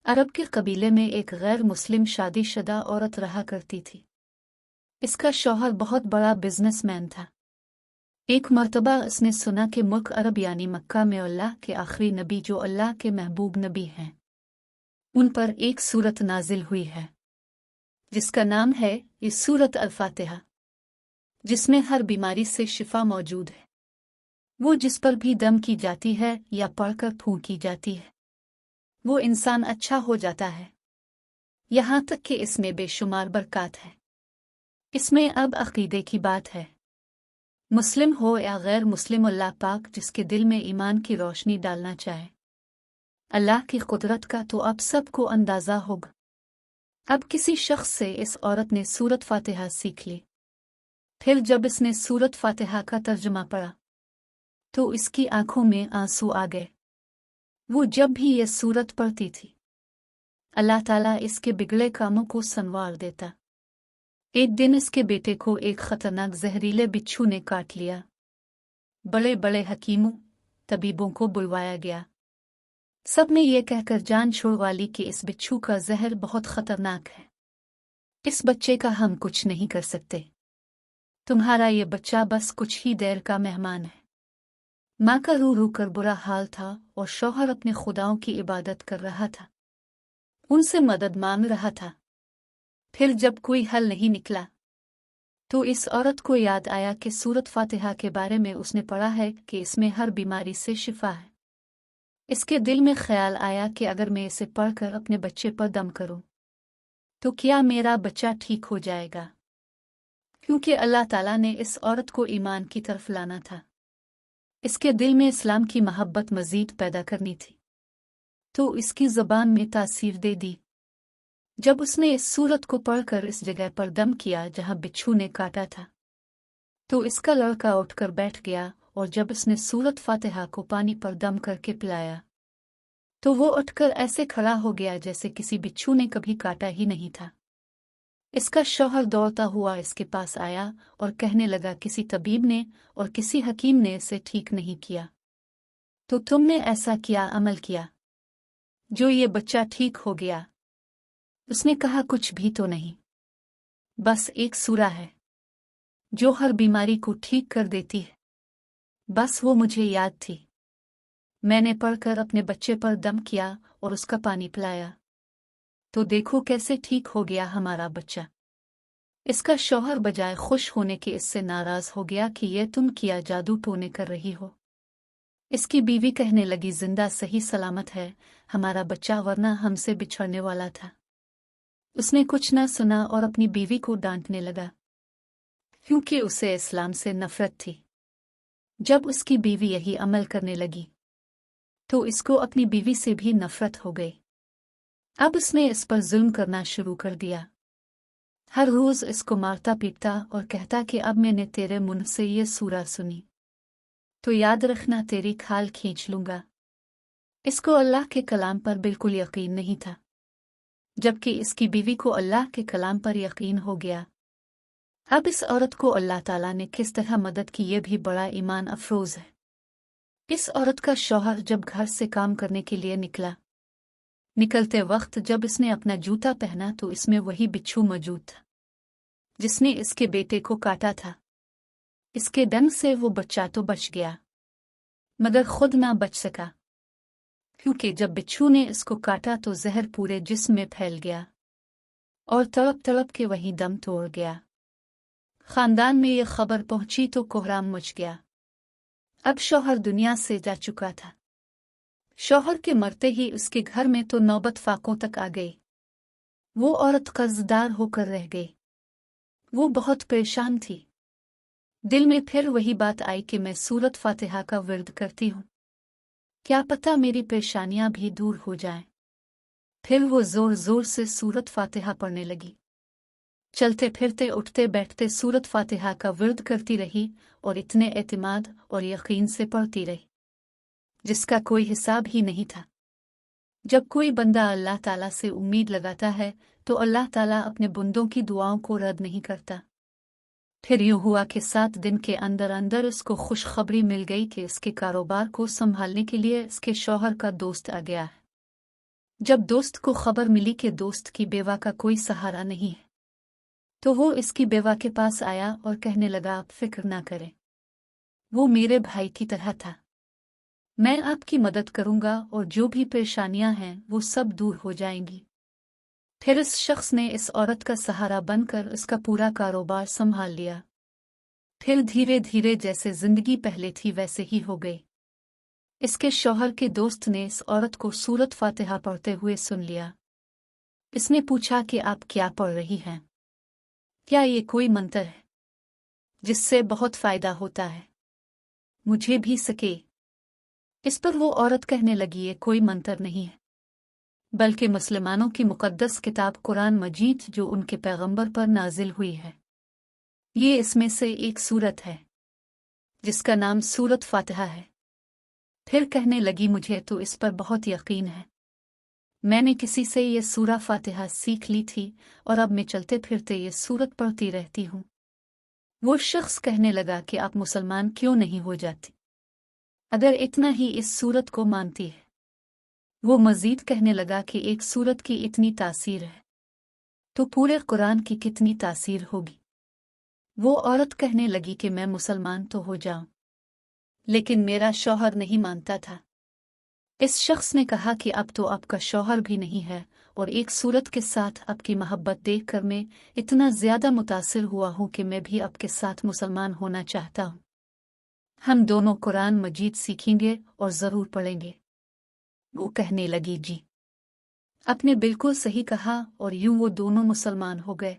अरब के कबीले में एक गैर मुस्लिम शादीशुदा औरत रहा करती थी। इसका शौहर बहुत बड़ा बिजनेसमैन था। एक मर्तबा उसने सुना कि मुल्क अरब यानी मक्का में अल्लाह के आखिरी नबी जो अल्लाह के महबूब नबी हैं, उन पर एक सूरत नाजिल हुई है जिसका नाम है इस सूरत अल-फातिहा, जिसमें हर बीमारी से शिफा मौजूद है। वो जिस पर भी दम की जाती है या पढ़कर फूंकी जाती है, वो इंसान अच्छा हो जाता है। यहाँ तक कि इसमें बेशुमार बरकत है। इसमें अब अकीदे की बात है। मुस्लिम हो या गैर मुस्लिम, अल्लाह पाक जिसके दिल में ईमान की रोशनी डालना चाहे, अल्लाह की कुदरत का तो अब सबको अंदाज़ा होगा। अब किसी शख्स से इस औरत ने सूरत फातिहा सीख ली। फिर जब इसने सूरत फातिहा का तर्जुमा पढ़ा तो इसकी आंखों में आंसू आ गए। वो जब भी ये सूरत पढ़ती थी, अल्लाह ताला इसके बिगड़े कामों को संवार देता। एक दिन इसके बेटे को एक खतरनाक जहरीले बिच्छू ने काट लिया। बड़े बड़े हकीमों, तबीबों को बुलवाया गया। सब ने यह कहकर जान छुड़वा ली कि इस बिच्छू का जहर बहुत खतरनाक है, इस बच्चे का हम कुछ नहीं कर सकते। तुम्हारा ये बच्चा बस कुछ ही देर का मेहमान है। माँ का रू रू कर बुरा हाल था और शौहर अपने खुदाओं की इबादत कर रहा था, उनसे मदद मांग रहा था। फिर जब कोई हल नहीं निकला तो इस औरत को याद आया कि सूरत फातिहा के बारे में उसने पढ़ा है कि इसमें हर बीमारी से शिफा है। इसके दिल में ख्याल आया कि अगर मैं इसे पढ़कर अपने बच्चे पर दम करूं तो क्या मेरा बच्चा ठीक हो जाएगा, क्योंकि अल्लाह ताला ने इस औरत को ईमान की तरफ लाना था। इसके दिल में इस्लाम की मोहब्बत मजीद पैदा करनी थी, तो इसकी ज़बान में तासीर दे दी। जब उसने इस सूरत को पढ़कर इस जगह पर दम किया जहां बिच्छू ने काटा था, तो इसका लड़का उठकर बैठ गया और जब उसने सूरत फातिहा को पानी पर दम करके पिलाया तो वो उठकर ऐसे खड़ा हो गया जैसे किसी बिच्छू ने कभी काटा ही नहीं था। इसका शौहर दौड़ता हुआ इसके पास आया और कहने लगा, किसी तबीब ने और किसी हकीम ने इसे ठीक नहीं किया, तो तुमने ऐसा क्या अमल किया जो ये बच्चा ठीक हो गया? उसने कहा, कुछ भी तो नहीं, बस एक सूरा है जो हर बीमारी को ठीक कर देती है। बस वो मुझे याद थी, मैंने पढ़कर अपने बच्चे पर दम किया और उसका पानी पिलाया, तो देखो कैसे ठीक हो गया हमारा बच्चा। इसका शौहर बजाय खुश होने के इससे नाराज हो गया कि ये तुम किया जादू टोने कर रही हो। इसकी बीवी कहने लगी, जिंदा सही सलामत है हमारा बच्चा, वरना हमसे बिछड़ने वाला था। उसने कुछ न सुना और अपनी बीवी को डांटने लगा, क्योंकि उसे इस्लाम से नफरत थी। जब उसकी बीवी यही अमल करने लगी तो इसको अपनी बीवी से भी नफरत हो गई। अब उसने इस पर जुल्म करना शुरू कर दिया। हर रोज इसको मारता पीटता और कहता कि अब मैंने तेरे मुंह से ये सूरा सुनी तो याद रखना, तेरी खाल खींच लूंगा। इसको अल्लाह के कलाम पर बिल्कुल यकीन नहीं था, जबकि इसकी बीवी को अल्लाह के कलाम पर यकीन हो गया। अब इस औरत को अल्लाह ताला ने किस तरह मदद की, ये भी बड़ा ईमान अफरोज है। इस औरत का शौहर जब घर से काम करने के लिए निकलते वक्त जब इसने अपना जूता पहना तो इसमें वही बिच्छू मौजूद था जिसने इसके बेटे को काटा था। इसके डंग से वो बच्चा तो बच गया मगर खुद ना बच सका, क्योंकि जब बिच्छू ने इसको काटा तो जहर पूरे जिस्म में फैल गया और तड़प तड़प के वहीं दम तोड़ गया। खानदान में ये खबर पहुंची तो कोहराम मच गया। अब शौहर दुनिया से जा चुका था। शौहर के मरते ही उसके घर में तो नौबत फाकों तक आ गई। वो औरत कर्जदार होकर रह गई। वो बहुत परेशान थी। दिल में फिर वही बात आई कि मैं सूरत फातिहा का विर्द करती हूँ, क्या पता मेरी परेशानियां भी दूर हो जाएं। फिर वो जोर जोर से सूरत फातिहा पढ़ने लगी। चलते फिरते उठते बैठते सूरत फातिहा का विर्द करती रही और इतने एतमाद और यकीन से पढ़ती रही जिसका कोई हिसाब ही नहीं था। जब कोई बंदा अल्लाह ताला से उम्मीद लगाता है तो अल्लाह ताला अपने बंदों की दुआओं को रद्द नहीं करता। फिर यूं हुआ कि 7 दिन के अंदर अंदर इसको खुशखबरी मिल गई कि इसके कारोबार को संभालने के लिए इसके शौहर का दोस्त आ गया है। जब दोस्त को खबर मिली कि दोस्त की बेवा का कोई सहारा नहीं है, तो वो इसकी बेवा के पास आया और कहने लगा, आप फिक्र ना करें, वो मेरे भाई की तरह था। मैं आपकी मदद करूंगा और जो भी परेशानियां हैं वो सब दूर हो जाएंगी। फिर इस शख्स ने इस औरत का सहारा बनकर उसका पूरा कारोबार संभाल लिया। फिर धीरे धीरे जैसे जिंदगी पहले थी वैसे ही हो गई। इसके शौहर के दोस्त ने इस औरत को सूरत फातिहा पढ़ते हुए सुन लिया। इसने पूछा कि आप क्या पढ़ रही हैं? क्या ये कोई मंत्र है जिससे बहुत फायदा होता है? मुझे भी सके। इस पर वो औरत कहने लगी, ये कोई मंत्र नहीं है, बल्कि मुसलमानों की मुकद्दस किताब कुरान मजीद जो उनके पैगंबर पर नाजिल हुई है। ये इसमें से एक सूरत है जिसका नाम सूरत फातिहा है। फिर कहने लगी, मुझे तो इस पर बहुत यकीन है। मैंने किसी से ये सूरा फातिहा सीख ली थी और अब मैं चलते फिरते ये सूरत पढ़ती रहती हूँ। वो शख्स कहने लगा कि आप मुसलमान क्यों नहीं हो जाती अगर इतना ही इस सूरत को मानती है। वो मजीद कहने लगा कि एक सूरत की इतनी तासीर है तो पूरे कुरान की कितनी तासीर होगी। वो औरत कहने लगी कि मैं मुसलमान तो हो जाऊं, लेकिन मेरा शौहर नहीं मानता था। इस शख्स ने कहा कि अब तो आपका शौहर भी नहीं है और एक सूरत के साथ आपकी मोहब्बत देखकर मैं इतना ज्यादा मुतासिर हुआ हूं कि मैं भी आपके साथ मुसलमान होना चाहता हूं। हम दोनों कुरान मजीद सीखेंगे और जरूर पढ़ेंगे। वो कहने लगी, जी, आपने बिल्कुल सही कहा, और यूं वो दोनों मुसलमान हो गए।